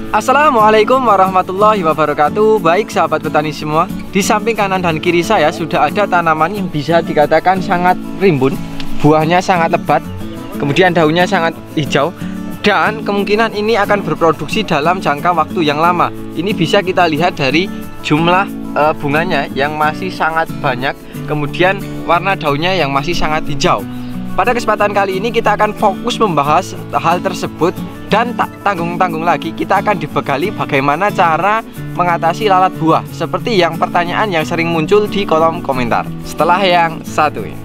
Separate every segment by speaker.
Speaker 1: Assalamualaikum warahmatullahi wabarakatuh. Baik sahabat petani semua, di samping kanan dan kiri saya sudah ada tanaman yang bisa dikatakan sangat rimbun. Buahnya sangat lebat, kemudian daunnya sangat hijau, dan kemungkinan ini akan berproduksi dalam jangka waktu yang lama. Ini bisa kita lihat dari jumlah bunganya yang masih sangat banyak, kemudian warna daunnya yang masih sangat hijau. Pada kesempatan kali ini kita akan fokus membahas hal tersebut. Dan tak tanggung-tanggung lagi, kita akan dibekali bagaimana cara mengatasi lalat buah, seperti yang pertanyaan yang sering muncul di kolom komentar. Setelah yang satu ini.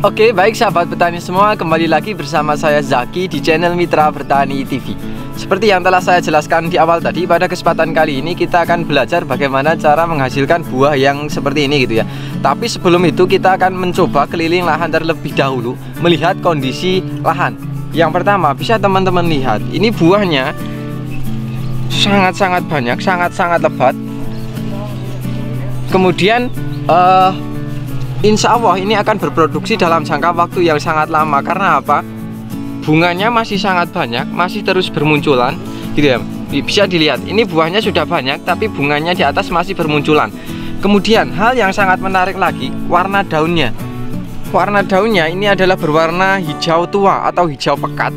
Speaker 1: Oke, baik sahabat petani semua, kembali lagi bersama saya Zaki di channel Mitra Bertani TV. Seperti yang telah saya jelaskan di awal tadi, pada kesempatan kali ini kita akan belajar bagaimana cara menghasilkan buah yang seperti ini gitu ya. Tapi sebelum itu kita akan mencoba keliling lahan terlebih dahulu, melihat kondisi lahan. Yang pertama, bisa teman-teman lihat, ini buahnya sangat-sangat banyak, sangat-sangat lebat. Kemudian insya Allah ini akan berproduksi dalam jangka waktu yang sangat lama. Karena apa? Bunganya masih sangat banyak, masih terus bermunculan gitu ya. Bisa dilihat, ini buahnya sudah banyak, tapi bunganya di atas masih bermunculan. Kemudian hal yang sangat menarik lagi, warna daunnya. Warna daunnya ini adalah berwarna hijau tua atau hijau pekat.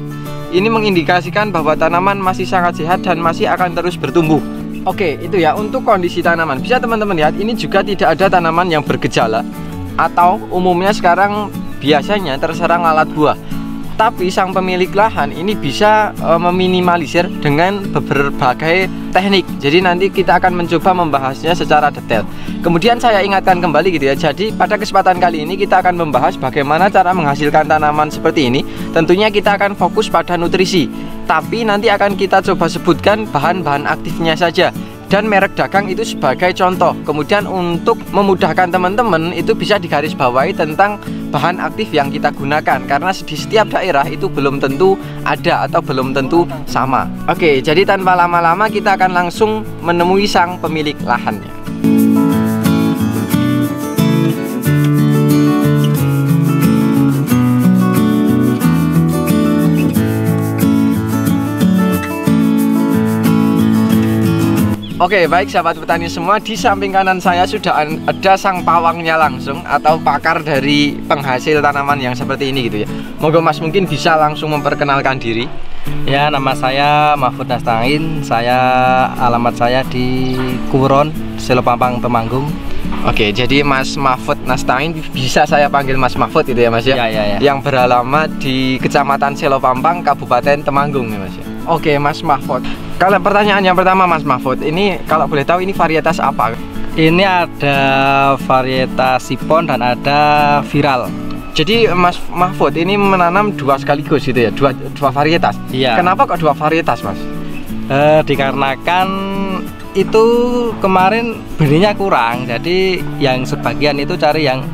Speaker 1: Ini mengindikasikan bahwa tanaman masih sangat sehat dan masih akan terus bertumbuh. Oke, itu ya untuk kondisi tanaman. Bisa teman-teman lihat, ini juga tidak ada tanaman yang bergejala, atau umumnya sekarang biasanya terserang lalat buah. Tapi sang pemilik lahan ini bisa meminimalisir dengan berbagai teknik. Jadi nanti kita akan mencoba membahasnya secara detail. Kemudian saya ingatkan kembali gitu ya. Jadi pada kesempatan kali ini kita akan membahas bagaimana cara menghasilkan tanaman seperti ini. Tentunya kita akan fokus pada nutrisi, tapi nanti akan kita coba sebutkan bahan-bahan aktifnya saja dan merek dagang itu sebagai contoh. Kemudian untuk memudahkan teman-teman itu bisa digarisbawahi tentang bahan aktif yang kita gunakan, karena di setiap daerah itu belum tentu ada atau belum tentu sama. Oke, jadi tanpa lama-lama kita akan langsung menemui sang pemilik lahannya. Oke, baik sahabat petani semua, di samping kanan saya sudah ada sang pawangnya langsung atau pakar dari penghasil tanaman yang seperti ini gitu ya. Moga Mas mungkin bisa langsung memperkenalkan diri.
Speaker 2: Ya, nama saya Mahfud Nastain. Alamat saya di Kuron, Selopampang, Temanggung.
Speaker 1: Oke, jadi Mas Mahfud Nastain, bisa saya panggil Mas Mahfud itu ya Mas ya?
Speaker 2: Ya.
Speaker 1: Yang beralamat di Kecamatan Selopampang, Kabupaten Temanggung ya Mas ya? Oke Mas Mahfud, kalau pertanyaan yang pertama Mas Mahfud, ini kalau boleh tahu ini varietas apa?
Speaker 2: Ini ada varietas sipon dan ada viral.
Speaker 1: Jadi Mas Mahfud ini menanam dua sekaligus gitu ya, dua varietas.
Speaker 2: Iya.
Speaker 1: Kenapa kok dua varietas Mas?
Speaker 2: Dikarenakan itu kemarin benihnya kurang, jadi yang sebagian itu cari yang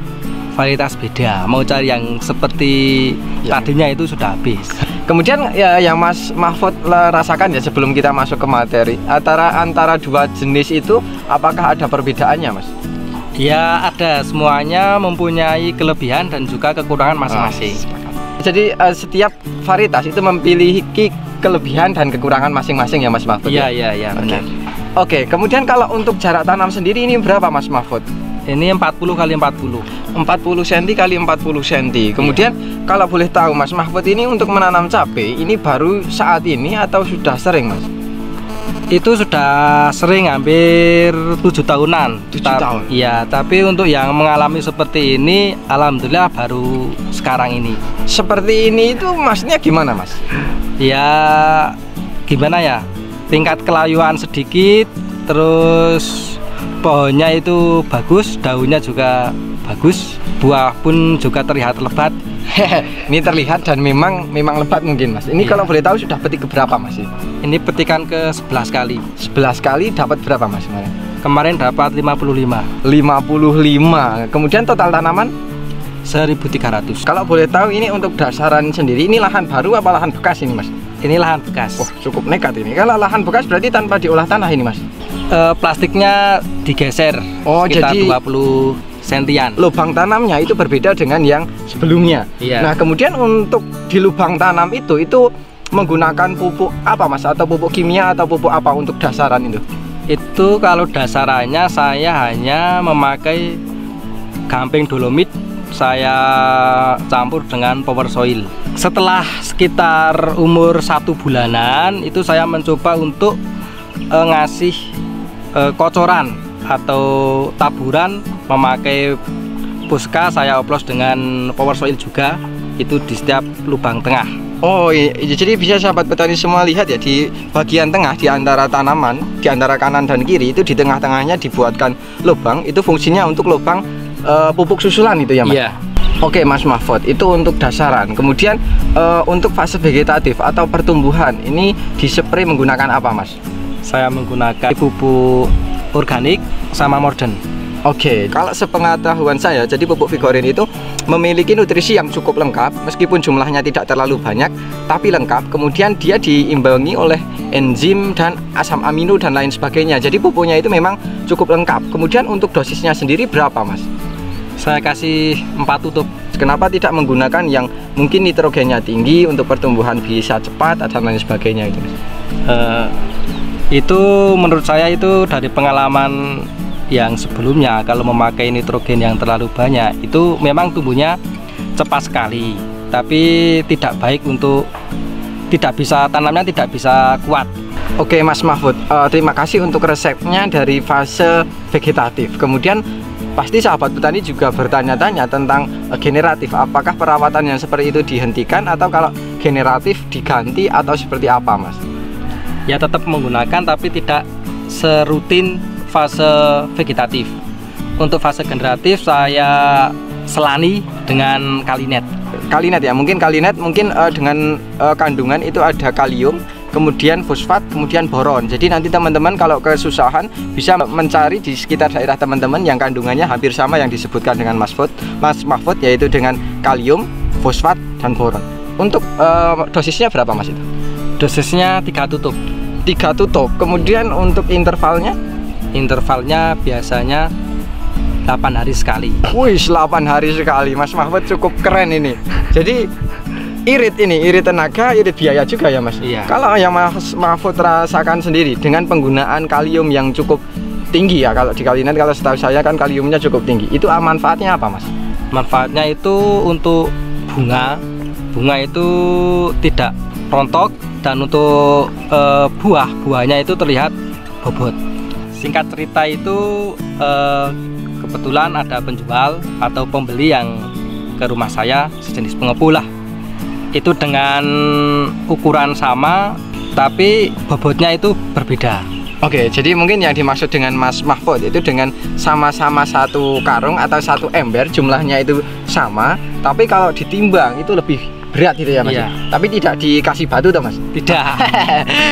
Speaker 2: varietas beda, mau cari yang seperti tadinya itu sudah habis.
Speaker 1: Kemudian ya yang Mas Mahfud rasakan ya sebelum kita masuk ke materi, antara dua jenis itu apakah ada perbedaannya Mas?
Speaker 2: Ya ada, semuanya mempunyai kelebihan dan juga kekurangan masing-masing.
Speaker 1: Jadi setiap varietas itu memiliki kelebihan dan kekurangan masing-masing ya Mas Mahfud?
Speaker 2: Iya benar.
Speaker 1: Oke, kemudian kalau untuk jarak tanam sendiri ini berapa Mas Mahfud?
Speaker 2: Ini 40 kali 40
Speaker 1: cm kali 40 cm. Kemudian kalau boleh tahu Mas Mahfud ini untuk menanam cabai ini baru saat ini atau sudah sering Mas?
Speaker 2: Itu sudah sering, hampir 7 tahunan.
Speaker 1: 7 tahun?
Speaker 2: Iya, tapi untuk yang mengalami seperti ini alhamdulillah baru sekarang ini.
Speaker 1: Seperti ini itu maksudnya gimana Mas?
Speaker 2: Ya gimana ya, tingkat kelayuan sedikit, terus pohonnya itu bagus, daunnya juga bagus, buah pun juga terlihat lebat.
Speaker 1: Ini terlihat dan memang lebat mungkin Mas. Ini
Speaker 2: iya.
Speaker 1: Kalau boleh tahu sudah petik keberapa Mas?
Speaker 2: Ini petikan ke 11 kali.
Speaker 1: 11 kali dapat berapa Mas?
Speaker 2: Kemarin dapat 55.
Speaker 1: 55. Kemudian total tanaman
Speaker 2: 1.300.
Speaker 1: kalau boleh tahu ini untuk dasaran sendiri, ini lahan baru apa lahan bekas ini Mas?
Speaker 2: Ini lahan bekas.
Speaker 1: Oh, cukup nekat ini. Kalau lahan bekas berarti tanpa diolah tanah ini Mas?
Speaker 2: Plastiknya digeser sekitar 20 sentian.
Speaker 1: Lubang tanamnya itu berbeda dengan yang sebelumnya.
Speaker 2: Iya.
Speaker 1: Nah, kemudian untuk di lubang tanam itu menggunakan pupuk apa Mas? Atau pupuk kimia atau pupuk apa untuk dasaran itu?
Speaker 2: Itu kalau dasarannya saya hanya memakai gamping dolomit, saya campur dengan power soil. Setelah sekitar umur 1 bulanan itu saya mencoba untuk ngasih kocoran atau taburan memakai puska, saya oplos dengan power soil juga, itu di setiap lubang tengah.
Speaker 1: Oh iya, jadi bisa sahabat petani semua lihat ya, di bagian tengah di antara tanaman, di antara kanan dan kiri itu di tengah-tengahnya dibuatkan lubang, itu fungsinya untuk lubang pupuk susulan itu ya Mas?
Speaker 2: Iya.
Speaker 1: Oke Mas Mahfud, itu untuk dasaran. Kemudian untuk fase vegetatif atau pertumbuhan ini dispray menggunakan apa Mas?
Speaker 2: Saya menggunakan pupuk organik sama modern.
Speaker 1: Oke, kalau sepengetahuan saya, jadi pupuk Vigorin itu memiliki nutrisi yang cukup lengkap, meskipun jumlahnya tidak terlalu banyak, tapi lengkap. Kemudian dia diimbangi oleh enzim dan asam amino dan lain sebagainya. Jadi pupuknya itu memang cukup lengkap. Kemudian untuk dosisnya sendiri berapa Mas?
Speaker 2: Saya kasih 4 tutup.
Speaker 1: Kenapa tidak menggunakan yang mungkin nitrogennya tinggi untuk pertumbuhan bisa cepat dan lain sebagainya itu Mas?
Speaker 2: Itu menurut saya itu dari pengalaman yang sebelumnya, kalau memakai nitrogen yang terlalu banyak itu memang tumbuhnya cepat sekali, tapi tidak baik untuk tanamnya tidak bisa kuat.
Speaker 1: Oke Mas Mahfud, terima kasih untuk resepnya dari fase vegetatif. Kemudian pasti sahabat petani juga bertanya-tanya tentang generatif, apakah perawatan yang seperti itu dihentikan atau kalau generatif diganti atau seperti apa Mas?
Speaker 2: Ya tetap menggunakan tapi tidak serutin fase vegetatif. Untuk fase generatif saya selani dengan kalinet.
Speaker 1: Kalinet ya, mungkin kalinet dengan kandungan itu ada kalium, kemudian fosfat, kemudian boron. Jadi nanti teman-teman kalau kesusahan bisa mencari di sekitar daerah teman-teman yang kandungannya hampir sama yang disebutkan dengan Mas Mahfud, yaitu dengan kalium, fosfat, dan boron. Untuk dosisnya berapa Mas itu?
Speaker 2: Dosisnya 3 tutup.
Speaker 1: 3 tutup. Kemudian untuk intervalnya?
Speaker 2: Intervalnya biasanya 8 hari sekali.
Speaker 1: Wih, 8 hari sekali. Mas Mahfud cukup keren ini. Jadi irit tenaga, irit biaya juga ya Mas?
Speaker 2: Iya.
Speaker 1: Kalau yang Mas Mahfud rasakan sendiri dengan penggunaan kalium yang cukup tinggi ya, kalau di kalinet kalau setahu saya kan kaliumnya cukup tinggi, itu manfaatnya apa Mas?
Speaker 2: Manfaatnya itu untuk bunga itu tidak rontok, dan untuk buahnya itu terlihat bobot. Singkat cerita itu kebetulan ada penjual atau pembeli yang ke rumah saya, sejenis pengepul lah. Itu dengan ukuran sama tapi bobotnya itu berbeda.
Speaker 1: Oke, jadi mungkin yang dimaksud dengan Mas Mahfud itu dengan sama-sama satu karung atau satu ember, jumlahnya itu sama, tapi kalau ditimbang itu lebih berat gitu ya Mas?
Speaker 2: Iya.
Speaker 1: Tapi tidak dikasih batu toh Mas?
Speaker 2: Tidak.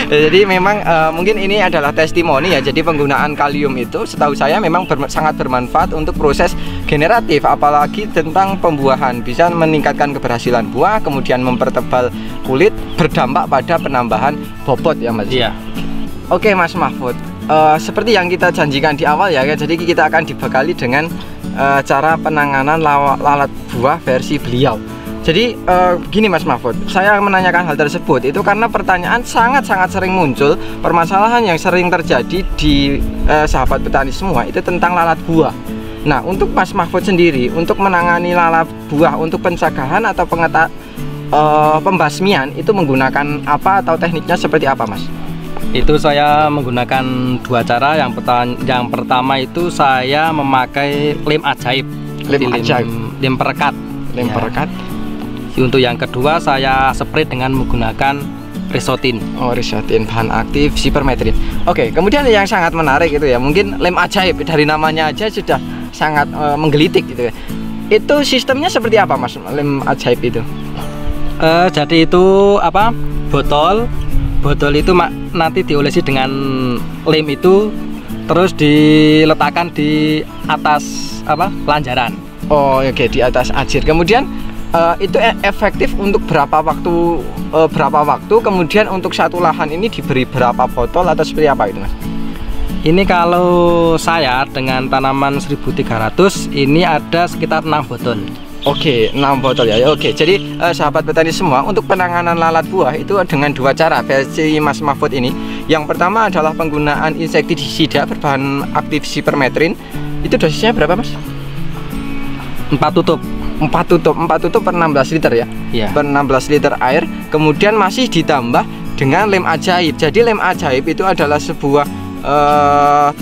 Speaker 1: Jadi memang mungkin ini adalah testimoni ya. Jadi penggunaan kalium itu setahu saya memang sangat bermanfaat untuk proses generatif, apalagi tentang pembuahan, bisa meningkatkan keberhasilan buah, kemudian mempertebal kulit, berdampak pada penambahan bobot ya Mas?
Speaker 2: Iya.
Speaker 1: Oke Mas Mahfud, seperti yang kita janjikan di awal ya, jadi kita akan dibekali dengan cara penanganan lalat buah versi beliau. Jadi gini Mas Mahfud, saya menanyakan hal tersebut itu karena pertanyaan sangat-sangat sering muncul. Permasalahan yang sering terjadi di sahabat petani semua itu tentang lalat buah. Nah, untuk Mas Mahfud sendiri, untuk menangani lalat buah, untuk pencegahan atau pembasmian itu menggunakan apa atau tekniknya seperti apa Mas?
Speaker 2: Itu saya menggunakan 2 cara. Yang pertama itu saya memakai lem ajaib. Lem perekat.
Speaker 1: Lem perekat.
Speaker 2: Untuk yang kedua saya spray dengan menggunakan Risotin.
Speaker 1: Oh, Risotin, bahan aktif sipermetrin. Oke, kemudian yang sangat menarik itu ya, mungkin lem ajaib, dari namanya aja sudah sangat menggelitik gitu ya. Itu sistemnya seperti apa Mas, lem ajaib itu?
Speaker 2: Jadi itu apa? Botol itu nanti diolesi dengan lem itu, terus diletakkan di atas lanjaran.
Speaker 1: Oh oke, di atas ajir. Kemudian itu efektif untuk berapa waktu, kemudian untuk satu lahan ini diberi berapa botol atau seperti apa itu, Mas?
Speaker 2: Ini kalau saya dengan tanaman 1300 ini ada sekitar 6 botol.
Speaker 1: Oke, 6 botol ya. Oke, jadi sahabat petani semua, untuk penanganan lalat buah itu dengan 2 cara versi Mas Mahfud ini. Yang pertama adalah penggunaan insektisida berbahan aktif sipermetrin. Itu dosisnya berapa, Mas?
Speaker 2: 4 tutup.
Speaker 1: 4 tutup per 16 liter ya?
Speaker 2: Iya.
Speaker 1: Per 16 liter air. Kemudian masih ditambah dengan lem ajaib. Jadi lem ajaib itu adalah sebuah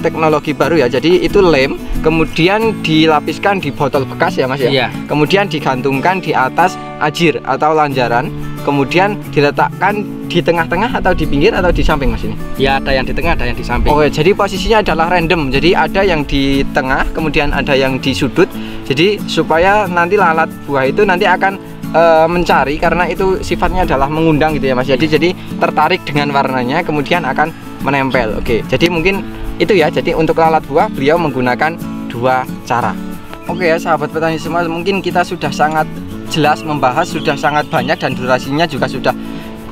Speaker 1: teknologi baru ya. Jadi itu lem kemudian dilapiskan di botol bekas ya, Mas ya.
Speaker 2: Iya.
Speaker 1: Kemudian digantungkan di atas ajir atau lanjaran, kemudian diletakkan di tengah-tengah atau di pinggir atau di samping, Mas ini?
Speaker 2: Ya, ada yang di tengah, ada yang di samping.
Speaker 1: Oh, jadi posisinya adalah random. Jadi ada yang di tengah, kemudian ada yang di sudut. Jadi supaya nanti lalat buah itu nanti akan mencari, karena itu sifatnya adalah mengundang gitu ya, Mas. Jadi tertarik dengan warnanya, kemudian akan menempel. Oke, jadi mungkin itu ya. Jadi untuk lalat buah beliau menggunakan 2 cara. Oke ya sahabat petani semua, mungkin kita sudah sangat jelas membahas, sudah sangat banyak, dan durasinya juga sudah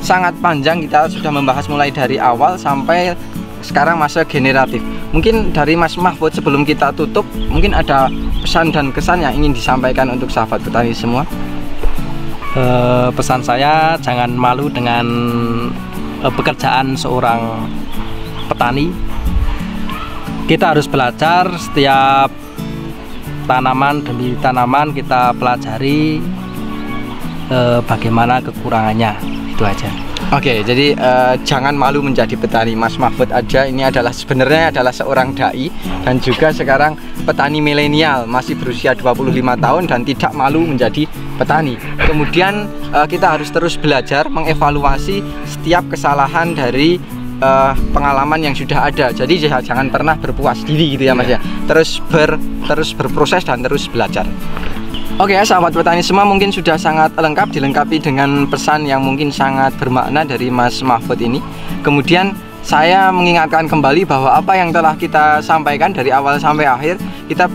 Speaker 1: sangat panjang. Kita sudah membahas mulai dari awal sampai sekarang masa generatif. Mungkin dari Mas Mahfud sebelum kita tutup, mungkin ada pesan dan kesan yang ingin disampaikan untuk sahabat petani semua.
Speaker 2: Pesan saya, jangan malu dengan pekerjaan seorang petani. Kita harus belajar setiap tanaman demi tanaman, kita pelajari bagaimana kekurangannya. Itu aja.
Speaker 1: Oke, jadi jangan malu menjadi petani. Mas Mahfud aja ini adalah sebenarnya adalah seorang dai dan juga sekarang petani milenial, masih berusia 25 tahun dan tidak malu menjadi petani. Kemudian kita harus terus belajar, mengevaluasi setiap kesalahan dari pengalaman yang sudah ada. Jadi jangan pernah berpuas diri gitu ya, Mas ya. Terus berproses dan terus belajar. Oke ya sahabat petani semua, mungkin sudah sangat lengkap, dilengkapi dengan pesan yang mungkin sangat bermakna dari Mas Mahfud ini. Kemudian saya mengingatkan kembali bahwa apa yang telah kita sampaikan dari awal sampai akhir, kita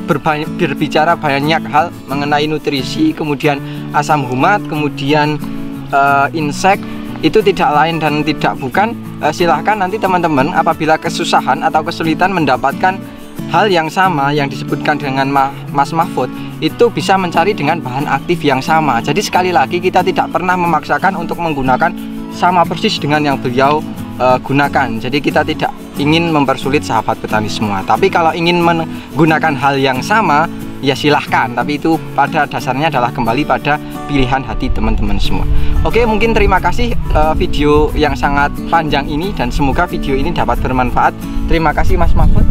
Speaker 1: berbicara banyak hal mengenai nutrisi, kemudian asam humat, kemudian insek. Itu tidak lain dan tidak bukan, silahkan nanti teman-teman apabila kesusahan atau kesulitan mendapatkan hal yang sama yang disebutkan dengan Mas Mahfud, itu bisa mencari dengan bahan aktif yang sama. Jadi sekali lagi kita tidak pernah memaksakan untuk menggunakan sama persis dengan yang beliau gunakan. Jadi kita tidak ingin mempersulit sahabat petani semua. Tapi kalau ingin menggunakan hal yang sama, ya silahkan. Tapi itu pada dasarnya adalah kembali pada pilihan hati teman-teman semua. Oke, mungkin terima kasih video yang sangat panjang ini, dan semoga video ini dapat bermanfaat. Terima kasih Mas Mahfud.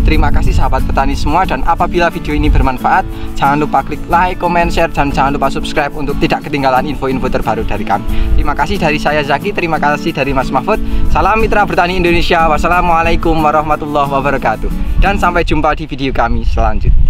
Speaker 1: Terima kasih sahabat petani semua, dan apabila video ini bermanfaat, jangan lupa klik like, comment, share, dan jangan lupa subscribe untuk tidak ketinggalan info-info terbaru dari kami. Terima kasih dari saya Zaki, terima kasih dari Mas Mahfud. Salam mitra bertani Indonesia. Wassalamualaikum warahmatullahi wabarakatuh. Dan sampai jumpa di video kami selanjutnya.